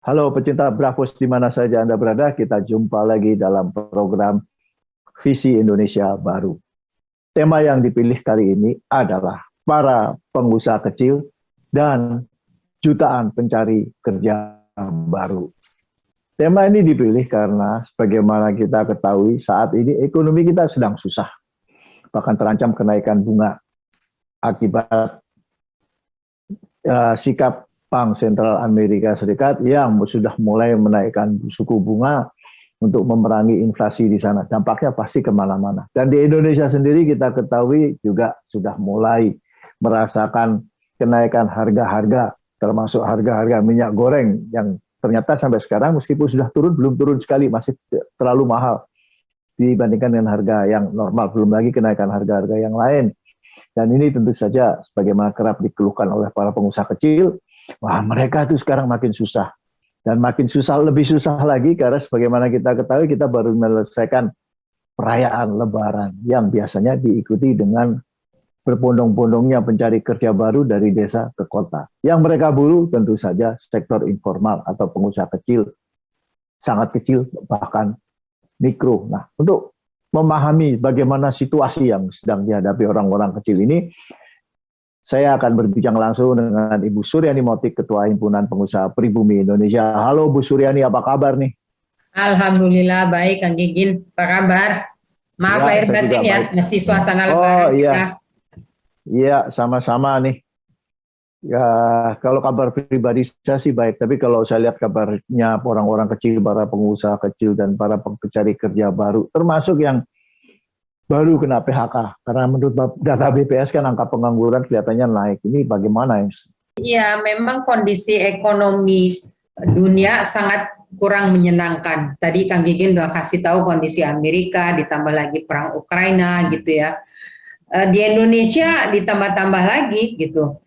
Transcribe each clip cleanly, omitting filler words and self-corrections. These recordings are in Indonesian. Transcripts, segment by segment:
Halo pecinta Bravos di mana saja Anda berada, kita jumpa lagi dalam program Visi Indonesia Baru. Tema yang dipilih kali ini adalah para pengusaha kecil dan jutaan pencari kerja baru. Tema ini dipilih karena sebagaimana kita ketahui saat ini ekonomi kita sedang susah, bahkan terancam kenaikan bunga akibat sikap Bank Sentral Amerika Serikat yang sudah mulai menaikkan suku bunga untuk memerangi inflasi di sana. Dampaknya pasti kemana-mana. Dan di Indonesia sendiri kita ketahui juga sudah mulai merasakan kenaikan harga-harga, termasuk harga-harga minyak goreng yang ternyata sampai sekarang meskipun sudah turun, belum turun sekali, masih terlalu mahal dibandingkan dengan harga yang normal. Belum lagi kenaikan harga-harga yang lain. Dan ini tentu saja sebagaimana kerap dikeluhkan oleh para pengusaha kecil, wah mereka itu sekarang makin susah. Dan makin susah, lebih susah lagi karena sebagaimana kita ketahui kita baru menyelesaikan perayaan Lebaran yang biasanya diikuti dengan berbondong-bondongnya pencari kerja baru dari desa ke kota. Yang mereka buru tentu saja sektor informal atau pengusaha kecil, sangat kecil bahkan mikro. Nah, untuk memahami bagaimana situasi yang sedang dihadapi orang-orang kecil ini, saya akan berbincang langsung dengan Ibu Suryani Motik, Ketua Himpunan Pengusaha Pribumi Indonesia. Halo Bu Suryani, apa kabar nih? Alhamdulillah baik, Kang Gigin. Apa kabar? Maaf Ya, lahir saya juga batin ya, baik. masih suasana Oh Lebaran kita. iya, iya sama-sama nih. Ya, kalau kabar pribadi saya sih baik, tapi kalau saya lihat kabarnya orang-orang kecil, para pengusaha kecil dan para pencari kerja baru, termasuk yang baru kena PHK, karena menurut data BPS kan angka pengangguran kelihatannya naik. Ini bagaimana ya? Iya, memang kondisi ekonomi dunia sangat kurang menyenangkan. Tadi Kang Gigin udah kasih tahu kondisi Amerika, ditambah lagi perang Ukraina gitu ya. Di Indonesia ditambah-tambah lagi gitu.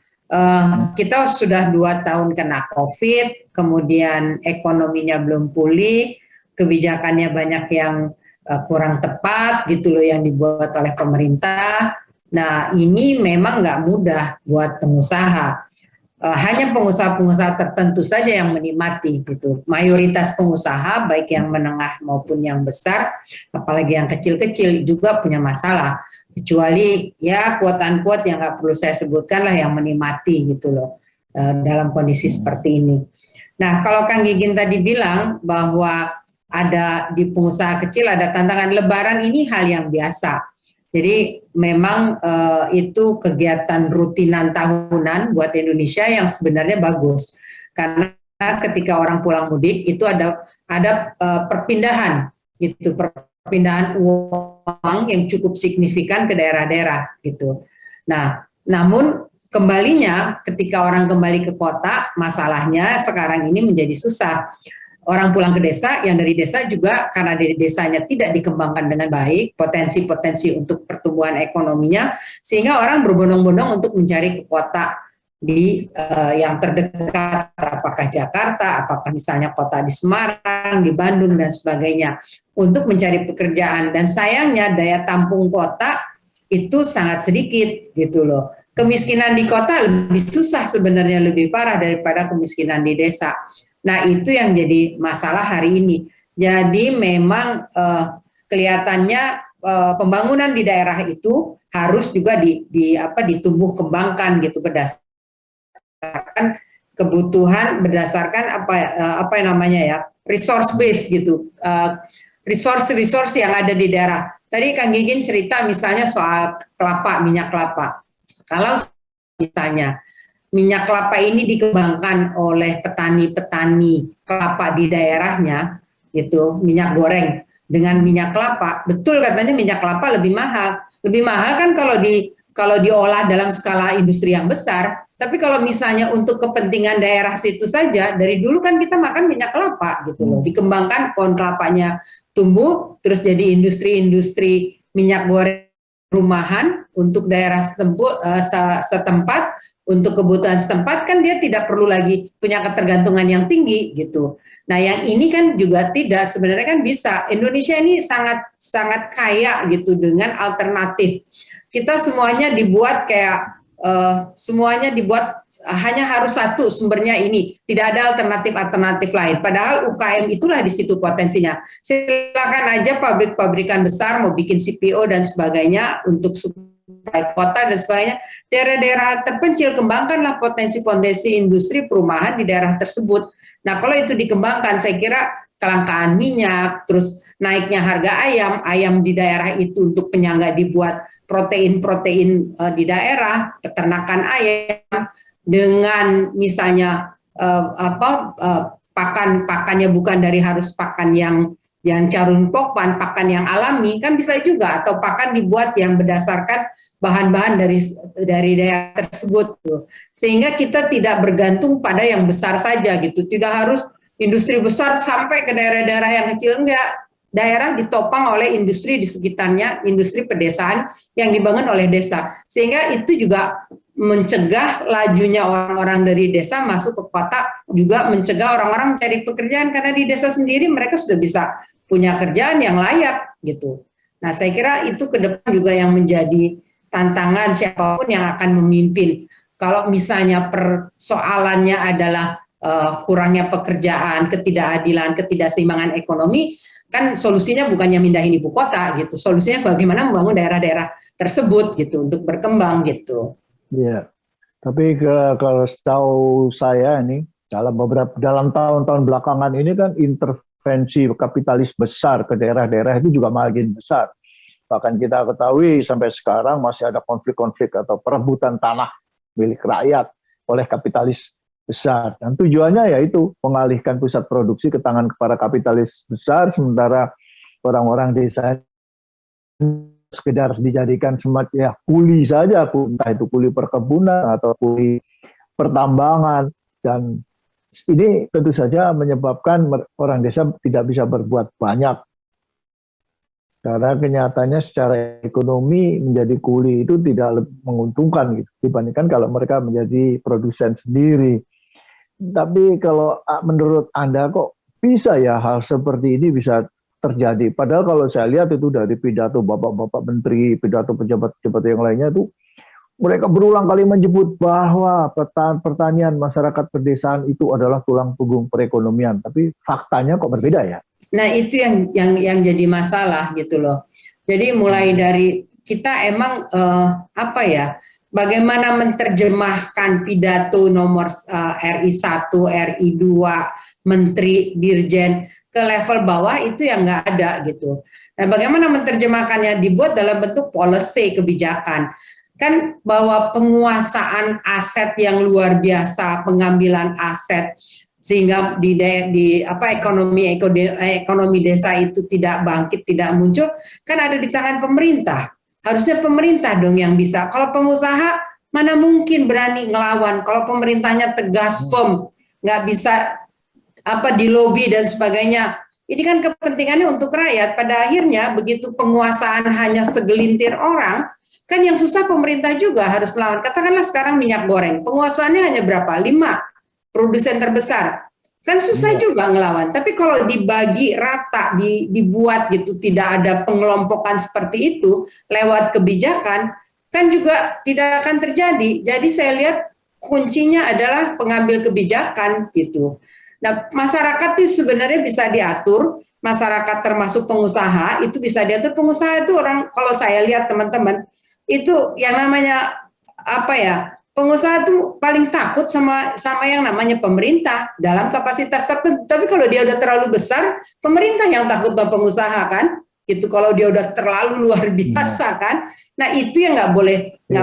Kita sudah 2 tahun kena COVID, kemudian ekonominya belum pulih, kebijakannya banyak yang kurang tepat gitu loh yang dibuat oleh pemerintah. Nah ini memang nggak mudah buat pengusaha. Hanya pengusaha-pengusaha tertentu saja yang menikmati gitu. Mayoritas pengusaha baik yang menengah maupun yang besar, apalagi yang kecil-kecil juga punya masalah. Kecuali ya quote-unquote yang nggak perlu saya sebutkan lah yang menikmati gitu loh dalam kondisi seperti ini. Nah kalau Kang Gigin tadi bilang bahwa ada di pengusaha kecil ada tantangan Lebaran, ini hal yang biasa. Jadi memang itu kegiatan rutinan tahunan buat Indonesia yang sebenarnya bagus karena ketika orang pulang mudik itu ada perpindahan gitu, perpindahan uang yang cukup signifikan ke daerah-daerah gitu. Nah, namun kembalinya ketika orang kembali ke kota, masalahnya sekarang ini menjadi susah. Orang pulang ke desa, yang dari desa juga karena dari desanya tidak dikembangkan dengan baik, potensi-potensi untuk pertumbuhan ekonominya, sehingga orang berbondong-bondong untuk mencari ke kota di yang terdekat, apakah Jakarta, apakah misalnya kota di Semarang, di Bandung, dan sebagainya, untuk mencari pekerjaan. Dan sayangnya daya tampung kota itu sangat sedikit gitu loh. Kemiskinan di kota lebih susah sebenarnya, lebih parah daripada kemiskinan di desa. Nah itu yang jadi masalah hari ini. Jadi memang kelihatannya pembangunan di daerah itu harus juga ditumbuh kembangkan gitu berdasarkan kebutuhan, berdasarkan apa yang namanya ya resource base gitu, resource yang ada di daerah. Tadi Kang Gigin cerita misalnya soal kelapa, minyak kelapa. Kalau misalnya minyak kelapa ini dikembangkan oleh petani-petani kelapa di daerahnya, gitu, minyak goreng dengan minyak kelapa, betul katanya minyak kelapa lebih mahal. Lebih mahal kan kalau diolah dalam skala industri yang besar. Tapi kalau misalnya untuk kepentingan daerah situ saja, dari dulu kan kita makan minyak kelapa gitu loh. Dikembangkan pohon kelapanya tumbuh, terus jadi industri-industri minyak goreng rumahan untuk daerah setempat, untuk kebutuhan setempat, kan dia tidak perlu lagi punya ketergantungan yang tinggi gitu. Nah yang ini kan juga tidak, sebenarnya kan bisa. Indonesia ini sangat sangat kaya gitu dengan alternatif. Kita semuanya dibuat kayak semuanya dibuat hanya harus satu sumbernya ini, tidak ada alternatif lain. Padahal UKM itulah di situ potensinya. Silakan aja pabrik-pabrikan besar mau bikin CPO dan sebagainya untuk supply kota dan sebagainya. Daerah-daerah terpencil kembangkanlah potensi-potensi industri perumahan di daerah tersebut. Nah, kalau itu dikembangkan, saya kira kelangkaan minyak, terus naiknya harga ayam di daerah itu untuk penyangga dibuat protein-protein di daerah, peternakan ayam dengan misalnya pakannya bukan dari harus pakan yang carun pokpan, pakan yang alami kan bisa juga, atau pakan dibuat yang berdasarkan bahan-bahan dari daerah tersebut tuh. Sehingga kita tidak bergantung pada yang besar saja gitu. Tidak harus industri besar sampai ke daerah-daerah yang kecil, enggak. Daerah ditopang oleh industri di sekitarnya, industri pedesaan yang dibangun oleh desa. Sehingga itu juga mencegah lajunya orang-orang dari desa masuk ke kota, juga mencegah orang-orang mencari pekerjaan, karena di desa sendiri mereka sudah bisa punya kerjaan yang layak gitu. Nah, saya kira itu ke depan juga yang menjadi tantangan siapapun yang akan memimpin. Kalau misalnya persoalannya adalah kurangnya pekerjaan, ketidakadilan, ketidakseimbangan ekonomi, kan solusinya bukannya mindahin ibu kota gitu, solusinya bagaimana membangun daerah-daerah tersebut gitu untuk berkembang gitu. Iya, tapi kalau setahu saya ini dalam tahun-tahun belakangan ini kan intervensi kapitalis besar ke daerah-daerah itu juga makin besar. Bahkan kita ketahui sampai sekarang masih ada konflik-konflik atau perebutan tanah milik rakyat oleh kapitalis besar. Dan tujuannya yaitu mengalihkan pusat produksi ke tangan para kapitalis besar, sementara orang-orang desa sekedar dijadikan semacam ya kuli saja, entah itu kuli perkebunan atau kuli pertambangan. Dan ini tentu saja menyebabkan orang desa tidak bisa berbuat banyak. Karena kenyataannya secara ekonomi menjadi kuli itu tidak menguntungkan gitu, dibandingkan kalau mereka menjadi produsen sendiri. Tapi kalau menurut Anda kok bisa ya hal seperti ini bisa terjadi? Padahal kalau saya lihat itu dari pidato Bapak-Bapak Menteri, pidato pejabat-pejabat yang lainnya itu mereka berulang kali menyebut bahwa pertanian masyarakat pedesaan itu adalah tulang punggung perekonomian. Tapi faktanya kok berbeda ya? Nah, itu yang jadi masalah gitu loh. Jadi mulai dari kita emang bagaimana menerjemahkan pidato nomor RI 1, RI 2, Menteri, Dirjen ke level bawah itu yang nggak ada gitu. Nah, bagaimana menerjemahkannya dibuat dalam bentuk policy kebijakan. Kan bahwa penguasaan aset yang luar biasa, pengambilan aset sehingga ekonomi desa itu tidak bangkit, tidak muncul, kan ada di tangan pemerintah. Harusnya pemerintah dong yang bisa. Kalau pengusaha mana mungkin berani ngelawan. Kalau pemerintahnya tegas, firm, nggak bisa dilobi dan sebagainya. Ini kan kepentingannya untuk rakyat. Pada akhirnya begitu penguasaan hanya segelintir orang, kan yang susah pemerintah juga harus melawan. Katakanlah sekarang minyak goreng, penguasaannya hanya berapa? 5 produsen terbesar. Kan susah juga ngelawan. Tapi kalau dibagi rata, dibuat gitu, tidak ada pengelompokan seperti itu lewat kebijakan, kan juga tidak akan terjadi. Jadi saya lihat kuncinya adalah pengambil kebijakan gitu. Nah, masyarakat itu sebenarnya bisa diatur, masyarakat termasuk pengusaha itu bisa diatur. Pengusaha itu orang, kalau saya lihat teman-teman, itu yang namanya pengusaha tuh paling takut sama yang namanya pemerintah dalam kapasitas tertentu. Tapi kalau dia udah terlalu besar, pemerintah yang takut sama pengusaha kan? Gitu. Kalau dia udah terlalu luar biasa kan? Nah, itu yang nggak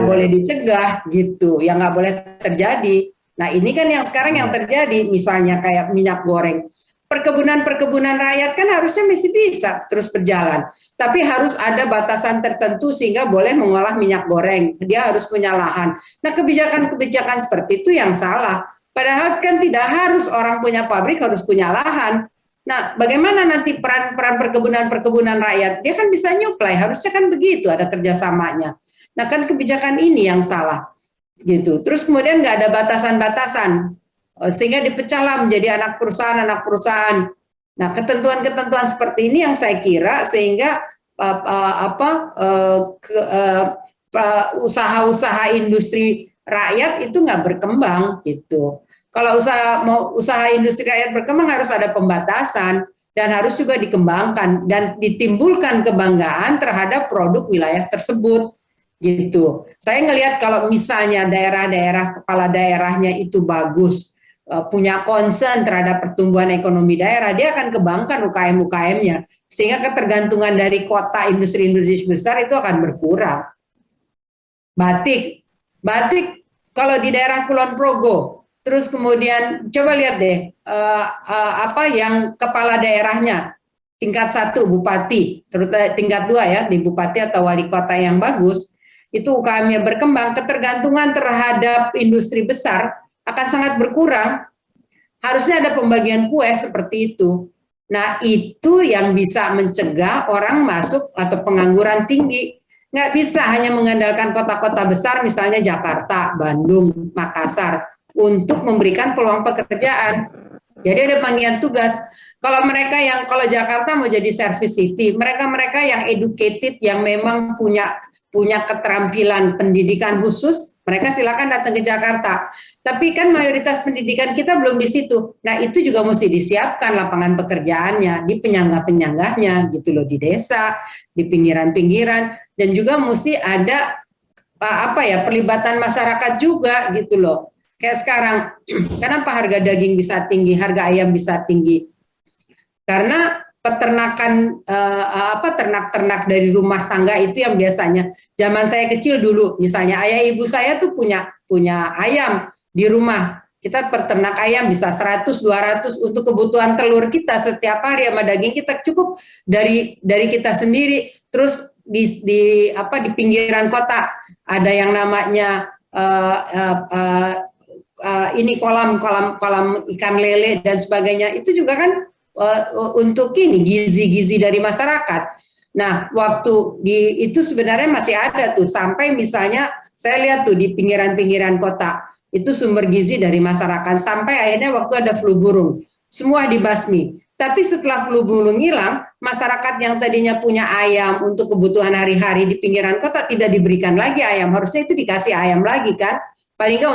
boleh dicegah gitu, yang nggak boleh terjadi. Nah, ini kan yang sekarang yang terjadi, misalnya kayak minyak goreng. Perkebunan rakyat kan harusnya masih bisa terus berjalan. Tapi harus ada batasan tertentu sehingga boleh mengolah minyak goreng. Dia harus punya lahan. Nah, kebijakan-kebijakan seperti itu yang salah. Padahal kan tidak harus orang punya pabrik harus punya lahan. Nah, bagaimana nanti peran perkebunan rakyat? Dia kan bisa nyuplai, harusnya kan begitu, ada kerjasamanya. Nah, kan kebijakan ini yang salah. Gitu. Terus kemudian nggak ada batasan-batasan. Sehingga dipecahlah menjadi anak perusahaan. Nah, ketentuan-ketentuan seperti ini yang saya kira sehingga usaha-usaha industri rakyat itu nggak berkembang gitu. Kalau usaha industri rakyat berkembang harus ada pembatasan dan harus juga dikembangkan dan ditimbulkan kebanggaan terhadap produk wilayah tersebut gitu. Saya ngelihat kalau misalnya daerah-daerah kepala daerahnya itu bagus, punya concern terhadap pertumbuhan ekonomi daerah, dia akan kembangkan UKM-UKM-nya sehingga ketergantungan dari kota industri-industri besar itu akan berkurang. Batik kalau di daerah Kulon Progo, terus kemudian coba lihat deh apa yang kepala daerahnya tingkat 1 bupati, terutama tingkat 2 ya di bupati atau wali kota yang bagus, itu UKM-nya berkembang, ketergantungan terhadap industri besar akan sangat berkurang. Harusnya ada pembagian kue seperti itu. Nah, itu yang bisa mencegah orang masuk atau pengangguran tinggi. Nggak bisa hanya mengandalkan kota-kota besar, misalnya Jakarta, Bandung, Makassar, untuk memberikan peluang pekerjaan. Jadi ada panggilan tugas. Kalau Jakarta mau jadi service city, mereka yang educated, yang memang punya keterampilan pendidikan khusus, mereka silakan datang ke Jakarta. Tapi kan mayoritas pendidikan kita belum di situ. Nah, itu juga mesti disiapkan lapangan pekerjaannya di penyangga-penyangganya gitu loh, di desa, di pinggiran-pinggiran, dan juga mesti ada pelibatan masyarakat juga gitu loh. Kayak sekarang, kenapa harga daging bisa tinggi, harga ayam bisa tinggi? Karena peternakan ternak-ternak dari rumah tangga itu yang biasanya zaman saya kecil dulu, misalnya ayah ibu saya tuh punya ayam di rumah. Kita peternak ayam bisa 100-200 untuk kebutuhan telur kita setiap hari, sama daging kita cukup dari kita sendiri. Terus di pinggiran kota ada yang namanya ini kolam ikan lele dan sebagainya. Itu juga kan untuk ini gizi-gizi dari masyarakat. Nah, waktu itu sebenarnya masih ada tuh, sampai misalnya saya lihat tuh di pinggiran-pinggiran kota itu sumber gizi dari masyarakat, sampai akhirnya waktu ada flu burung semua dibasmi. Tapi setelah flu burung hilang, masyarakat yang tadinya punya ayam untuk kebutuhan hari-hari di pinggiran kota tidak diberikan lagi ayam, harusnya itu dikasih ayam lagi kan, paling nggak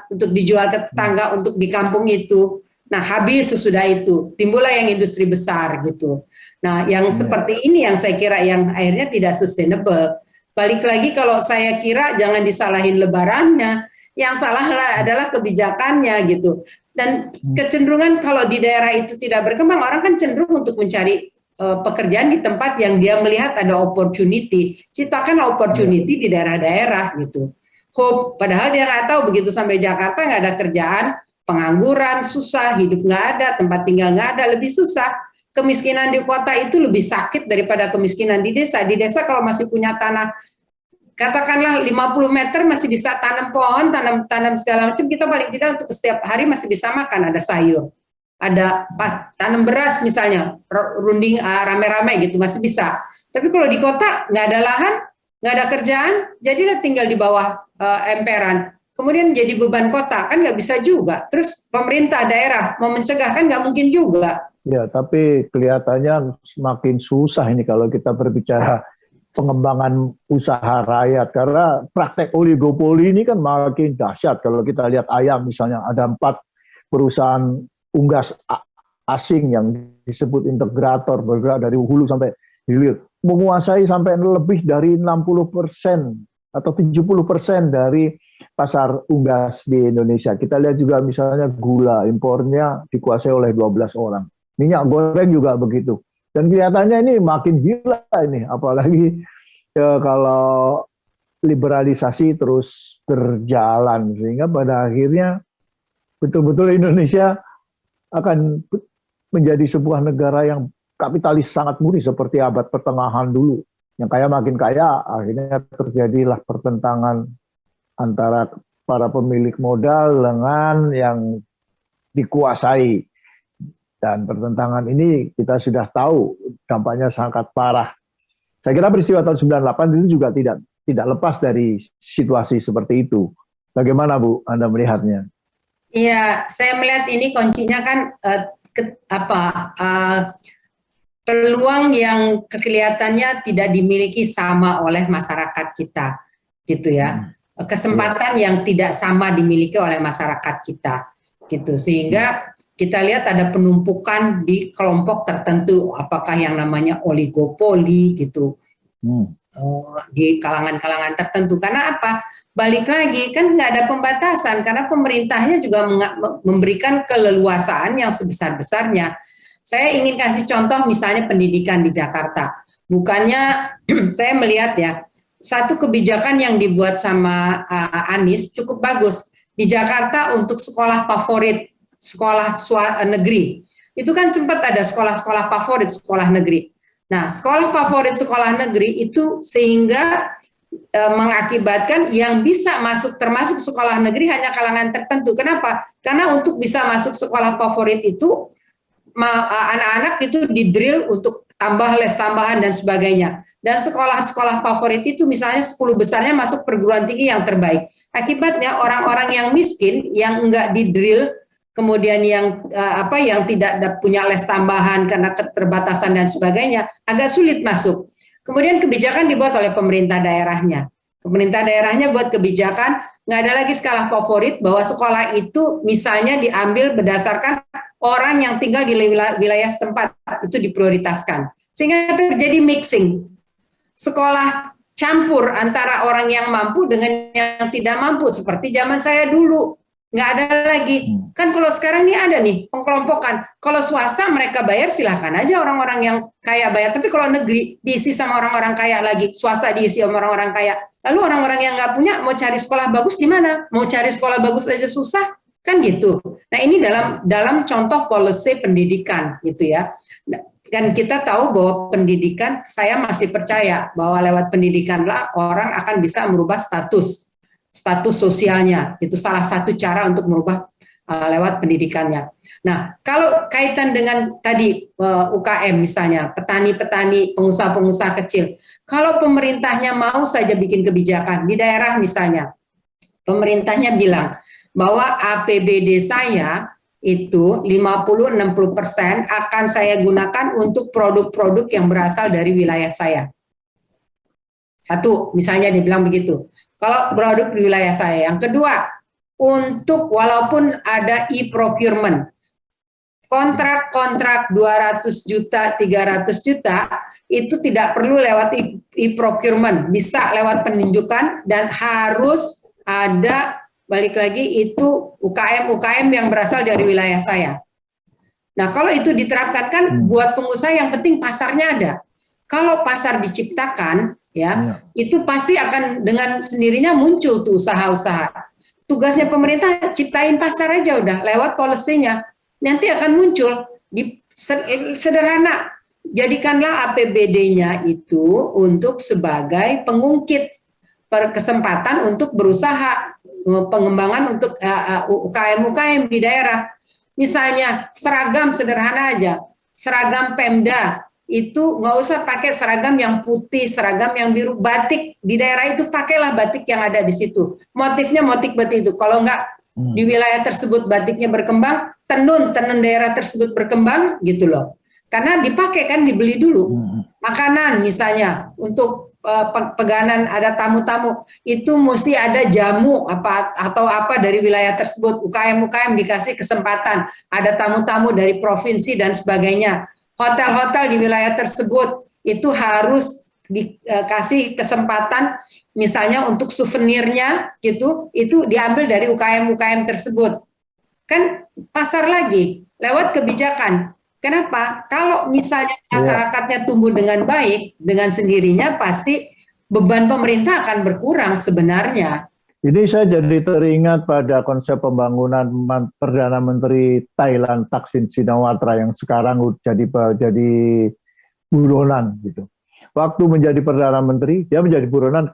untuk dijual ke tetangga, untuk di kampung itu. Nah, habis sesudah itu timbullah yang industri besar gitu. Nah, yang seperti ini yang saya kira yang akhirnya tidak sustainable. Balik lagi, kalau saya kira jangan disalahin lebarannya, yang salah adalah kebijakannya gitu. Dan kecenderungan kalau di daerah itu tidak berkembang, orang kan cenderung untuk mencari pekerjaan di tempat yang dia melihat ada opportunity. Ciptakan opportunity di daerah-daerah gitu. Hope, padahal dia nggak tahu begitu sampai Jakarta nggak ada kerjaan, pengangguran, susah, hidup nggak ada, tempat tinggal nggak ada, lebih susah. Kemiskinan di kota itu lebih sakit daripada kemiskinan di desa. Di desa kalau masih punya tanah, katakanlah 50 meter, masih bisa tanam pohon, tanam segala macam, kita paling tidak untuk setiap hari masih bisa makan, ada sayur. Ada tanam beras misalnya, runding rame-rame gitu, masih bisa. Tapi kalau di kota nggak ada lahan, nggak ada kerjaan, jadilah tinggal di bawah emperan. Kemudian jadi beban kota, kan nggak bisa juga. Terus pemerintah daerah mau mencegah, kan nggak mungkin juga. Ya, tapi kelihatannya semakin susah ini kalau kita berbicara pengembangan usaha rakyat, karena praktek oligopoli ini kan makin dahsyat. Kalau kita lihat ayam misalnya, ada 4 perusahaan unggas asing yang disebut integrator, bergerak dari hulu sampai hilir, menguasai sampai lebih dari 60% atau 70% dari pasar unggas di Indonesia. Kita lihat juga misalnya gula, impornya dikuasai oleh 12 orang. Minyak goreng juga begitu. Dan kelihatannya ini makin gila ini, apalagi kalau liberalisasi terus berjalan, sehingga pada akhirnya betul-betul Indonesia akan menjadi sebuah negara yang kapitalis sangat murni seperti abad pertengahan dulu. Yang kaya makin kaya, akhirnya terjadilah pertentangan antara para pemilik modal dengan yang dikuasai. Dan pertentangan ini kita sudah tahu dampaknya sangat parah. Saya kira peristiwa tahun 98 itu juga tidak lepas dari situasi seperti itu. Bagaimana Bu, Anda melihatnya? Iya, saya melihat ini kuncinya kan peluang yang kelihatannya tidak dimiliki sama oleh masyarakat kita, gitu ya. kesempatan yang tidak sama dimiliki oleh masyarakat kita, gitu. Sehingga kita lihat ada penumpukan di kelompok tertentu, apakah yang namanya oligopoli gitu, di kalangan-kalangan tertentu. Karena apa? Balik lagi, kan nggak ada pembatasan, karena pemerintahnya juga memberikan keleluasaan yang sebesar-besarnya. Saya ingin kasih contoh misalnya pendidikan di Jakarta. Bukannya saya melihat ya, satu kebijakan yang dibuat sama Anies cukup bagus. Di Jakarta untuk sekolah favorit, sekolah negeri. Itu kan sempat ada sekolah-sekolah favorit sekolah negeri. Nah, sekolah favorit sekolah negeri itu sehingga mengakibatkan yang bisa masuk termasuk sekolah negeri hanya kalangan tertentu. Kenapa? Karena untuk bisa masuk sekolah favorit itu anak-anak itu di-drill untuk tambah les tambahan dan sebagainya. Dan sekolah-sekolah favorit itu misalnya 10 besarnya masuk perguruan tinggi yang terbaik. Akibatnya orang-orang yang miskin yang enggak di-drill, kemudian yang yang tidak punya les tambahan karena keterbatasan dan sebagainya, agak sulit masuk. Kemudian kebijakan dibuat oleh pemerintah daerahnya. Pemerintah daerahnya buat kebijakan, nggak ada lagi skala favorit bahwa sekolah itu misalnya diambil berdasarkan orang yang tinggal di wilayah setempat, itu diprioritaskan. Sehingga terjadi mixing. Sekolah campur antara orang yang mampu dengan yang tidak mampu, seperti zaman saya dulu. Nggak ada lagi. Kan kalau sekarang ini ada nih pengkelompokan. Kalau swasta mereka bayar silahkan aja orang-orang yang kaya bayar. Tapi kalau negeri diisi sama orang-orang kaya lagi, swasta diisi sama orang-orang kaya. Lalu orang-orang yang nggak punya mau cari sekolah bagus di mana? Mau cari sekolah bagus aja susah, kan gitu. Nah ini dalam contoh policy pendidikan gitu ya. Kan kita tahu bahwa pendidikan, saya masih percaya bahwa lewat pendidikanlah orang akan bisa merubah status sosialnya. Itu salah satu cara untuk merubah lewat pendidikannya. Nah, kalau kaitan dengan tadi UKM misalnya, petani-petani, pengusaha-pengusaha kecil, kalau pemerintahnya mau saja bikin kebijakan di daerah misalnya, pemerintahnya bilang bahwa APBD saya itu 50-60% akan saya gunakan untuk produk-produk yang berasal dari wilayah saya. Satu, misalnya dibilang begitu. Kalau produk di wilayah saya. Yang kedua, untuk walaupun ada e-procurement, kontrak-kontrak 200 juta, 300 juta, itu tidak perlu lewat e-procurement, bisa lewat penunjukan dan harus ada, balik lagi, itu UKM-UKM yang berasal dari wilayah saya. Nah, kalau itu diterapkan kan buat pengusaha yang penting pasarnya ada. Kalau pasar diciptakan, itu pasti akan dengan sendirinya muncul tuh usaha-usaha. Tugasnya pemerintah ciptain pasar aja udah lewat polisinya, nanti akan muncul. Sederhana, jadikanlah APBD-nya itu untuk sebagai pengungkit kesempatan untuk berusaha, pengembangan untuk UKM-UKM di daerah. Misalnya seragam sederhana aja, seragam Pemda. Itu nggak usah pakai seragam yang putih, seragam yang biru, batik di daerah itu pakailah batik yang ada di situ. Motifnya motif batik itu. Kalau nggak di wilayah tersebut batiknya berkembang, tenun daerah tersebut berkembang gitu loh. Karena dipakai kan, dibeli dulu. Makanan misalnya untuk peganan ada tamu-tamu itu mesti ada jamu atau apa dari wilayah tersebut. UKM dikasih kesempatan, ada tamu-tamu dari provinsi dan sebagainya. Hotel-hotel di wilayah tersebut itu harus dikasih kesempatan misalnya untuk souvenirnya gitu, itu diambil dari UKM tersebut. Kan pasar lagi lewat kebijakan. Kenapa? Kalau misalnya masyarakatnya tumbuh dengan baik, dengan sendirinya pasti beban pemerintah akan berkurang sebenarnya. Ini saya jadi teringat pada konsep pembangunan Perdana Menteri Thailand Thaksin Shinawatra yang sekarang jadi buronan gitu. Waktu menjadi Perdana Menteri, dia menjadi buronan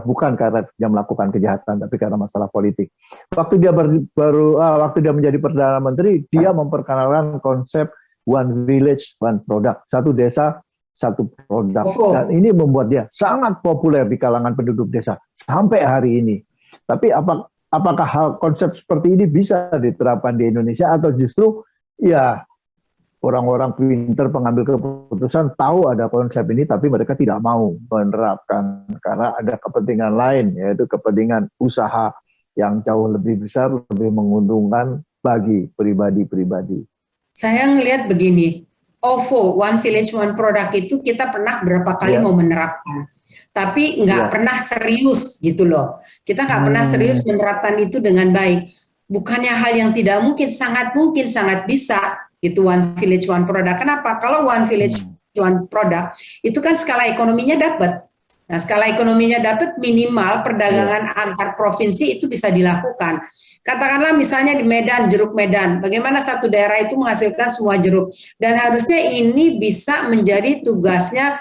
bukan karena dia melakukan kejahatan, tapi karena masalah politik. Waktu dia menjadi Perdana Menteri, dia memperkenalkan konsep One Village, One Product, satu desa, satu produk. Dan ini membuat dia sangat populer di kalangan penduduk desa sampai hari ini. Tapi apakah konsep seperti ini bisa diterapkan di Indonesia atau justru ya orang-orang pinter pengambil keputusan tahu ada konsep ini, tapi mereka tidak mau menerapkan karena ada kepentingan lain, yaitu kepentingan usaha yang jauh lebih besar, lebih menguntungkan bagi pribadi-pribadi. Saya ngelihat begini, OVO, One Village One Product itu kita pernah berapa kali mau menerapkan, tapi nggak pernah serius gitu loh. Kita nggak pernah serius menerapkan itu dengan baik. Bukannya hal yang tidak mungkin, sangat bisa. Itu One Village One Product. Kenapa? Kalau One Village One Product itu kan skala ekonominya dapat. Nah, skala ekonominya dapat, minimal perdagangan antar provinsi itu bisa dilakukan. Katakanlah misalnya di Medan, jeruk Medan, bagaimana satu daerah itu menghasilkan semua jeruk, dan harusnya ini bisa menjadi tugasnya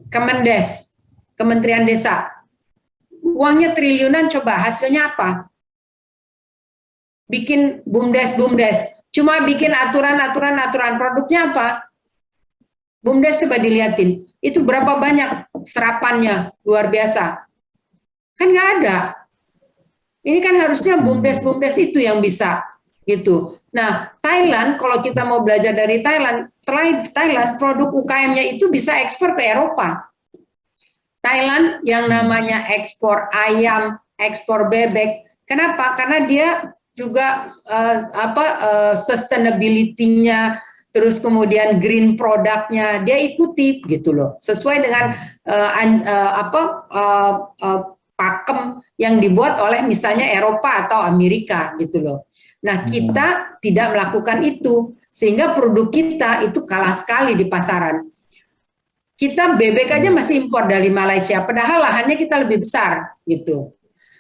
Kemendes, Kementerian Desa. Uangnya triliunan, coba hasilnya apa? Bikin BUMDes. Cuma bikin aturan, produknya apa? BUMDes coba dilihatin, itu berapa banyak serapannya, luar biasa. Kan nggak ada. Ini kan harusnya BUMDes itu yang bisa, gitu. Nah, Thailand, kalau kita mau belajar dari Thailand, produk UKM-nya itu bisa ekspor ke Eropa. Thailand yang namanya ekspor ayam, ekspor bebek. Kenapa? Karena dia juga sustainability-nya, terus kemudian green produknya dia ikuti gitu loh, sesuai dengan pakem yang dibuat oleh misalnya Eropa atau Amerika gitu loh. Nah, kita tidak melakukan itu, sehingga produk kita itu kalah sekali di pasaran. Kita bebek aja masih impor dari Malaysia, padahal lahannya kita lebih besar gitu.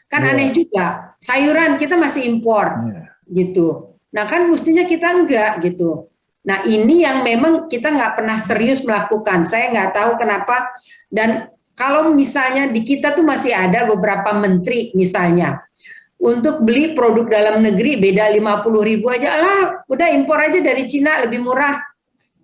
Kan aneh juga, sayuran kita masih impor gitu. Nah, kan mestinya kita enggak gitu. Nah, ini yang memang kita nggak pernah serius melakukan. Saya nggak tahu kenapa. Dan kalau misalnya di kita tuh masih ada beberapa menteri misalnya, untuk beli produk dalam negeri beda 50.000 aja, lah udah impor aja dari Cina lebih murah.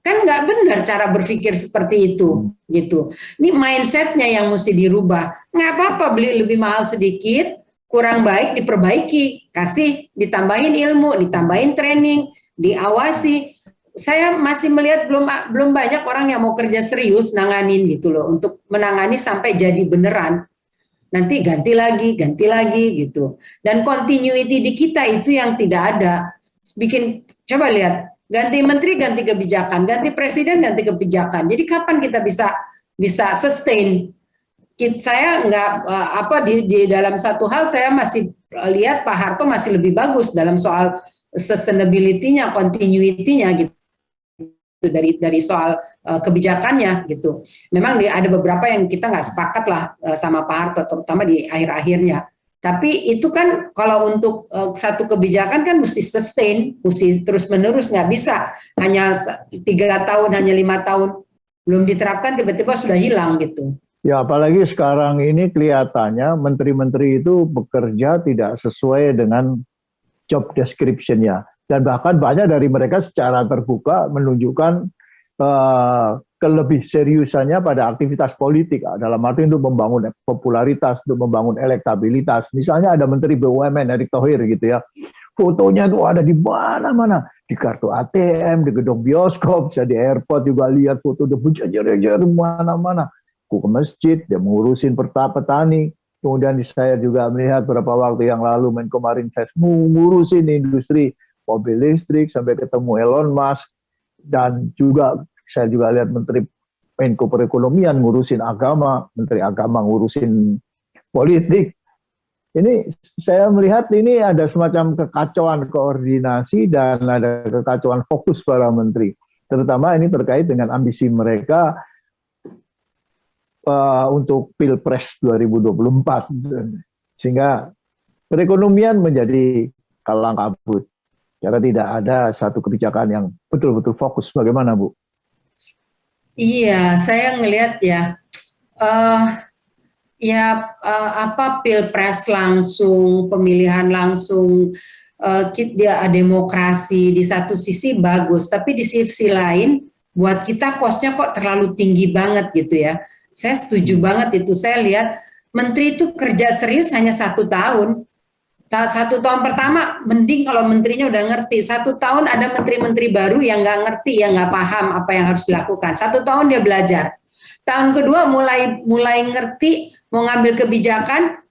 Kan nggak benar cara berpikir seperti itu gitu. Ini mindsetnya yang mesti dirubah. Nggak apa-apa beli lebih mahal sedikit, kurang baik diperbaiki, kasih, ditambahin ilmu, ditambahin training, diawasi. Saya masih melihat belum banyak orang yang mau kerja serius nanganin gitu loh, untuk menangani sampai jadi beneran. Nanti ganti lagi gitu. Dan continuity di kita itu yang tidak ada. Coba lihat, ganti menteri, ganti kebijakan, ganti presiden, ganti kebijakan. Jadi kapan kita bisa sustain? Saya nggak di dalam satu hal saya masih lihat Pak Harto masih lebih bagus dalam soal sustainability-nya, continuity-nya gitu, dari soal kebijakannya gitu. Memang ada beberapa yang kita nggak sepakat lah sama Pak Harto, terutama di akhir-akhirnya. Tapi itu kan kalau untuk satu kebijakan kan mesti sustain, mesti terus-menerus, nggak bisa hanya 3 tahun, hanya 5 tahun belum diterapkan tiba-tiba sudah hilang gitu. Ya, apalagi sekarang ini kelihatannya menteri-menteri itu bekerja tidak sesuai dengan job description-nya. Dan bahkan banyak dari mereka secara terbuka menunjukkan kelebih seriusannya pada aktivitas politik, dalam arti untuk membangun popularitas, untuk membangun elektabilitas. Misalnya ada Menteri BUMN Erick Thohir gitu ya, fotonya tuh ada di mana-mana, di kartu ATM, di gedung bioskop, saya di airport juga lihat foto dia berjejer-jejer mana-mana. Ke masjid, dia mengurusin petani. Kemudian saya juga melihat beberapa waktu yang lalu Menko Marinvest mengurusin industri mobil listrik sampai ketemu Elon Musk, dan juga saya juga lihat Menteri Menko Perekonomian ngurusin agama, Menteri Agama ngurusin politik. Ini saya melihat ini ada semacam kekacauan koordinasi dan ada kekacauan fokus para menteri. Terutama ini terkait dengan ambisi mereka untuk Pilpres 2024. Sehingga perekonomian menjadi kalang kabut. Karena tidak ada satu kebijakan yang betul-betul fokus. Bagaimana, Bu? Iya, saya ngelihat ya, Pilpres langsung, pemilihan langsung, dia demokrasi di satu sisi bagus, tapi di sisi lain buat kita kosnya kok terlalu tinggi banget gitu ya. Saya setuju banget itu. Saya lihat menteri itu kerja serius hanya 1 tahun. 1 tahun pertama mending kalau menterinya udah ngerti. 1 tahun ada menteri-menteri baru yang nggak ngerti, yang nggak paham apa yang harus dilakukan. 1 tahun dia belajar. Tahun kedua mulai ngerti, mau ngambil kebijakan,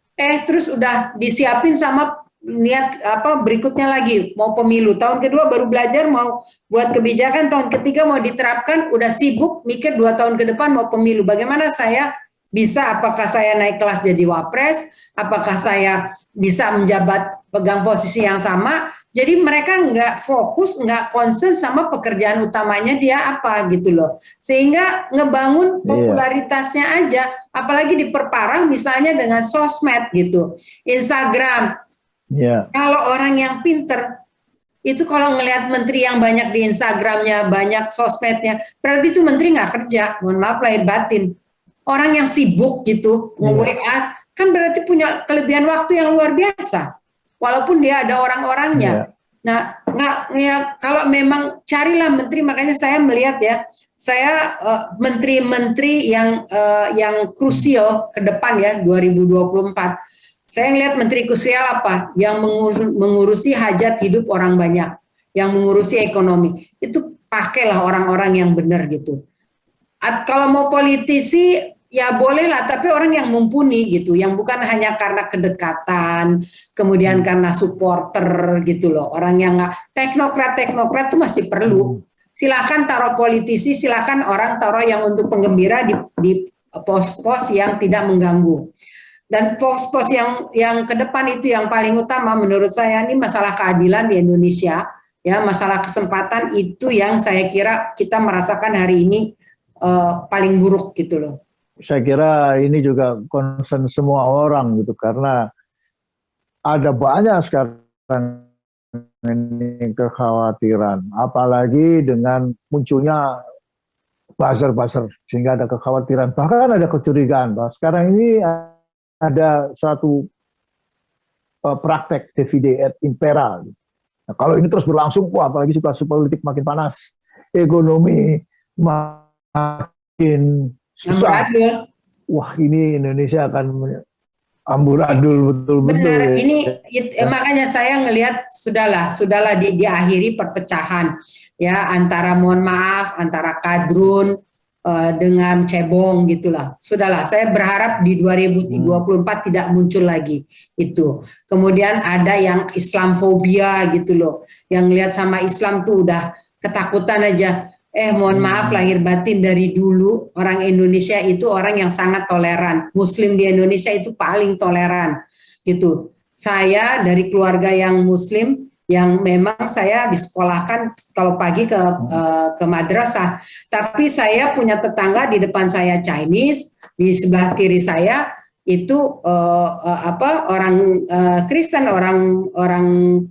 terus udah disiapin sama niat apa berikutnya lagi, mau pemilu. Tahun kedua baru belajar mau buat kebijakan, tahun ketiga mau diterapkan, udah sibuk mikir 2 tahun ke depan mau pemilu. Bagaimana saya bisa, apakah saya naik kelas jadi wapres, apakah saya bisa menjabat pegang posisi yang sama. Jadi mereka nggak fokus, nggak concern sama pekerjaan utamanya dia apa gitu loh. Sehingga ngebangun popularitasnya aja, apalagi diperparah misalnya dengan sosmed gitu. Instagram, kalau orang yang pinter, itu kalau ngelihat menteri yang banyak di Instagramnya, banyak sosmednya, berarti itu menteri nggak kerja, mohon maaf lahir batin. Orang yang sibuk gitu, nge-WA, kan berarti punya kelebihan waktu yang luar biasa. Walaupun dia ada orang-orangnya. Nah, kalau memang carilah menteri, makanya saya melihat ya, saya menteri-menteri yang krusial ke depan ya 2024. Saya lihat menteri krusial apa? Yang mengurusi hajat hidup orang banyak, yang mengurusi ekonomi. Itu pakailah orang-orang yang benar gitu. Kalau mau politisi ya bolehlah, tapi orang yang mumpuni gitu, yang bukan hanya karena kedekatan, kemudian karena supporter gitu loh. Orang yang nggak teknokrat itu masih perlu. Silakan taruh politisi, silakan orang taruh yang untuk penggembira di pos-pos yang tidak mengganggu. Dan pos-pos yang ke depan itu yang paling utama menurut saya, ini masalah keadilan di Indonesia, ya masalah kesempatan itu yang saya kira kita merasakan hari ini paling buruk gitu loh. Saya kira ini juga concern semua orang gitu, karena ada banyak sekarang ini kekhawatiran, apalagi dengan munculnya buzzer, sehingga ada kekhawatiran, bahkan ada kecurigaan bahwa sekarang ini ada suatu praktek divide et impera. Nah, kalau ini terus berlangsung, wah, apalagi situasi politik makin panas, ekonomi makin susah. Wah, ini Indonesia akan amburadul betul-betul. Benar, ini makanya saya ngelihat sudahlah diakhiri perpecahan ya antara, mohon maaf, antara kadrun dengan cebong gitulah. Sudahlah, saya berharap di 2024 tidak muncul lagi itu. Kemudian ada yang Islamfobia gitu loh, yang lihat sama Islam tuh udah ketakutan aja. Mohon maaf lahir batin, dari dulu orang Indonesia itu orang yang sangat toleran. Muslim di Indonesia itu paling toleran gitu. Saya dari keluarga yang Muslim, yang memang saya disekolahkan kalau pagi ke madrasah, tapi saya punya tetangga di depan saya Chinese, di sebelah kiri saya itu orang Kristen, orang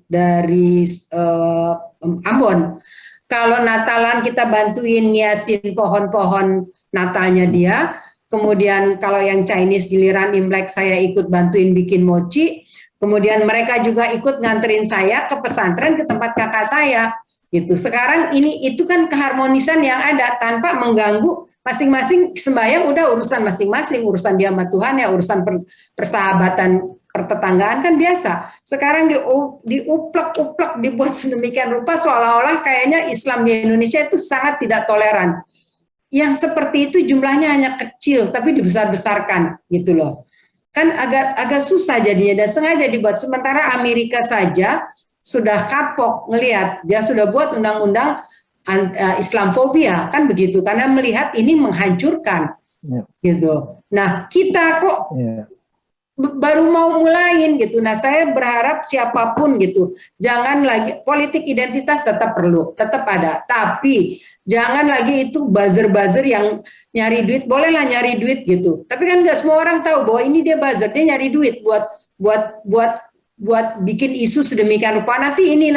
dari Ambon. Kalau Natalan kita bantuin ngiasin pohon-pohon Natalnya dia, kemudian kalau yang Chinese giliran Imlek saya ikut bantuin bikin mochi. Kemudian mereka juga ikut nganterin saya ke pesantren, ke tempat kakak saya gitu. Sekarang itu kan keharmonisan yang ada tanpa mengganggu, masing-masing sembahyang udah urusan masing-masing, urusan dia sama Tuhan ya, urusan persahabatan pertetanggaan kan biasa. Sekarang diuplek-uplek, dibuat sedemikian rupa seolah-olah kayaknya Islam di Indonesia itu sangat tidak toleran. Yang seperti itu jumlahnya hanya kecil tapi dibesar-besarkan gitu loh. Kan agak susah jadinya, dan sengaja dibuat. Sementara Amerika saja sudah kapok ngelihat, dia sudah buat undang-undang Islamfobia kan begitu, karena melihat ini menghancurkan gitu. Nah kita kok baru mau mulain gitu. Nah saya berharap siapapun gitu, jangan lagi, politik identitas tetap perlu, tetap ada, tapi jangan lagi itu buzzer yang nyari duit. Bolehlah nyari duit gitu, tapi kan nggak semua orang tahu bahwa ini dia buzzer, dia nyari duit buat bikin isu sedemikian rupa. Nanti ini.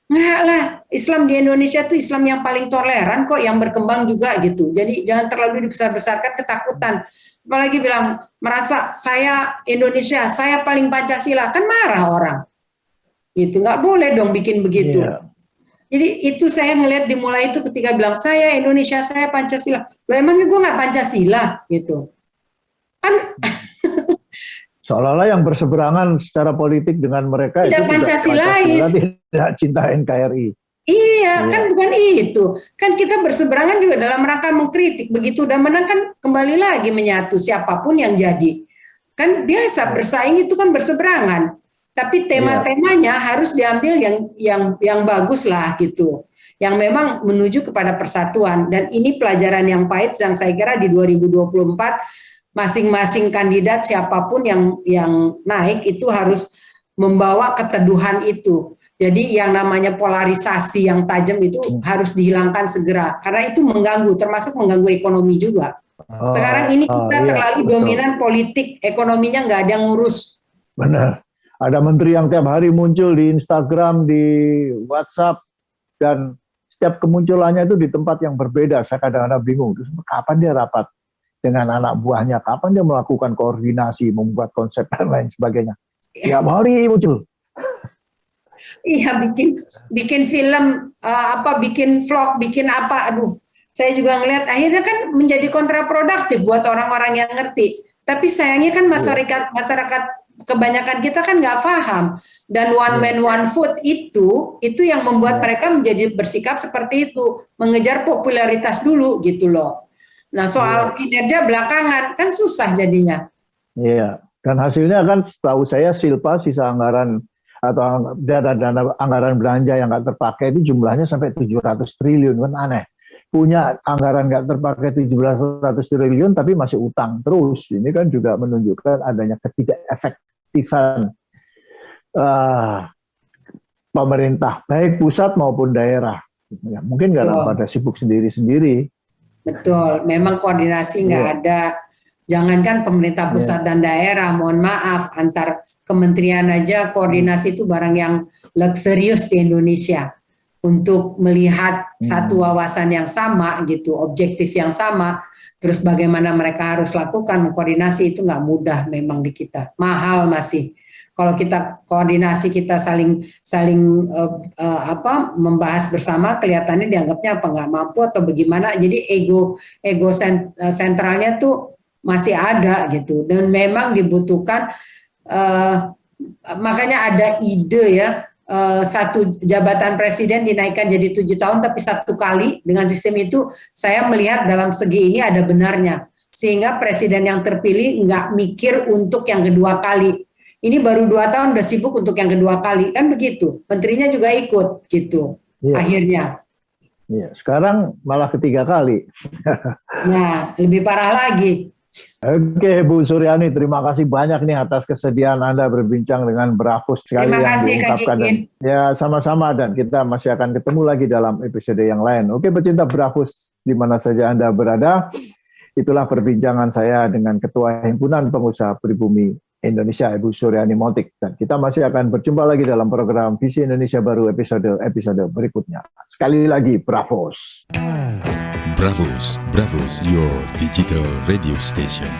Nggak lah, Islam di Indonesia tuh Islam yang paling toleran kok, yang berkembang juga gitu. Jadi jangan terlalu dibesar-besarkan ketakutan. Apalagi bilang merasa saya Indonesia, saya paling Pancasila, kan marah orang. Gitu, nggak boleh dong bikin begitu. Jadi itu saya ngelihat dimulai itu ketika bilang saya Indonesia, saya Pancasila. Loh emangnya gue nggak Pancasila gitu? Kan Seolah-olah yang berseberangan secara politik dengan mereka Tidak itu Pancasilais. tidak cinta NKRI. Iya, kan bukan itu. Kan kita berseberangan juga dalam rangka mengkritik. Begitu udah menang kan kembali lagi menyatu siapapun yang jadi. Kan biasa bersaing itu kan berseberangan. Tapi tema-temanya harus diambil yang bagus lah gitu. Yang memang menuju kepada persatuan. Dan ini pelajaran yang pahit yang saya kira di 2024 masing-masing kandidat siapapun yang naik itu harus membawa keteduhan itu. Jadi yang namanya polarisasi yang tajam itu harus dihilangkan segera. Karena itu mengganggu, termasuk mengganggu ekonomi juga. Sekarang ini kita terlalu dominan politik, ekonominya nggak ada yang ngurus. Benar. Ada menteri yang tiap hari muncul di Instagram, di WhatsApp, dan setiap kemunculannya itu di tempat yang berbeda. Saya kadang-kadang bingung, terus kapan dia rapat dengan anak buahnya, kapan dia melakukan koordinasi, membuat konsep dan lain sebagainya. Tiap hari muncul. Iya, bikin film, bikin vlog, bikin apa, aduh. Saya juga ngelihat akhirnya kan menjadi kontraproduktif buat orang-orang yang ngerti. Tapi sayangnya kan masyarakat kebanyakan kita kan nggak paham. Dan one man one food itu yang membuat mereka menjadi bersikap seperti itu, mengejar popularitas dulu gitu loh. Nah soal kinerja belakangan kan susah jadinya. Iya, dan hasilnya kan setahu saya silpa sisa anggaran atau dana anggaran belanja yang nggak terpakai itu jumlahnya sampai 700 triliun, kan aneh. Punya anggaran nggak terpakai 700 triliun tapi masih utang terus. Ini kan juga menunjukkan adanya ketidakefektifan pemerintah, baik pusat maupun daerah. Ya, mungkin karena pada sibuk sendiri-sendiri. Betul, memang koordinasi nggak ada. Jangankan pemerintah pusat dan daerah, mohon maaf, antar kementerian aja koordinasi itu barang yang luxurious di Indonesia. Untuk melihat satu wawasan yang sama gitu, objektif yang sama, terus bagaimana mereka harus lakukan koordinasi itu nggak mudah memang di kita, mahal masih. Kalau kita koordinasi kita saling membahas bersama, kelihatannya dianggapnya apa nggak mampu atau bagaimana. Jadi ego sentralnya tuh masih ada gitu, dan memang dibutuhkan. Makanya ada ide ya. Satu jabatan presiden dinaikkan jadi 7 tahun tapi 1 kali. Dengan sistem itu saya melihat dalam segi ini ada benarnya, sehingga presiden yang terpilih nggak mikir untuk yang kedua kali. Ini baru 2 tahun udah sibuk untuk yang kedua kali, kan begitu. Menterinya juga ikut gitu akhirnya. Iya, sekarang malah ketiga kali. Nah, lebih parah lagi. Oke, Bu Suryani, terima kasih banyak nih atas kesediaan Anda berbincang dengan Brafus sekali terima yang kasih, diungkapkan. Ya, sama-sama, dan kita masih akan ketemu lagi dalam episode yang lain. Oke, pecinta Brafus, di mana saja Anda berada, itulah perbincangan saya dengan Ketua Himpunan Pengusaha Pribumi Indonesia, Ibu Suryani Montik. Dan kita masih akan berjumpa lagi dalam program Visi Indonesia Baru episode berikutnya. Sekali lagi, Brafus. Brafus, your digital radio station.